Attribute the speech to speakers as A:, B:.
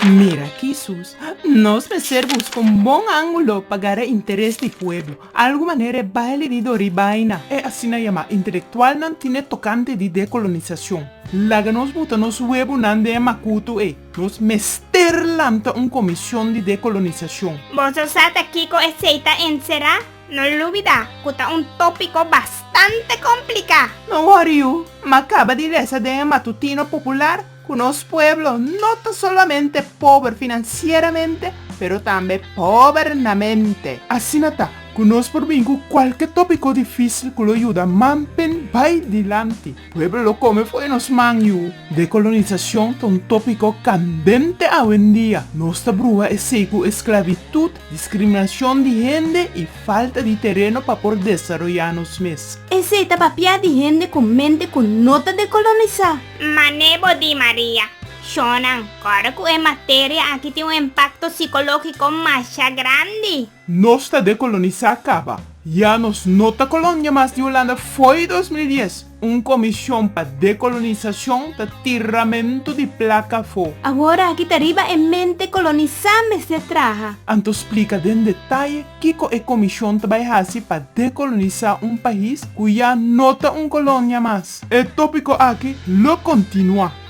A: Mira, Jesús, nós servos com bom ângulo pagar interesse de pueblo. Algo maneira baile de doribaina. É assim na chama intelectual não tinha tocante de decolonização. Laga nos buta nos huevo não de macuto nos mester lanta comissão de decolonização.
B: Vos sata Kiko aceita encerrar? No olvida, cuta tópico bastante complicado.
A: Não worry you, acaba de essa de matutino popular. Que los pueblos no tan solamente pobres financieramente, pero también pobres na mente. Así nata, que nos por bingo qualquer tópico difícil que lo ayuda manpen vai dilante. Pueblo lo come foi nos manju. Decolonización es un tópico candente hoy en día. Nuestra brua es seco esclavitud, discriminación de gente y falta de terreno para por desarrollarnos mes.
C: Aceita papia de gente com mente com nota de colonizar.
B: Manevo di María. Shonan, claro que en materia aquí tiene un impacto psicológico más grande.
A: Nuestra decolonizar acaba. Ya nos nota colonia más de Holanda foi 2010. Comissão para decolonização de tiramento de placa fo.
C: Agora aqui arriba em mente colonizar me se traja.
A: Anto explica em detalhe que a comissão trabalha para decolonizar país que já nota colônia mais. O tópico aqui lo continua.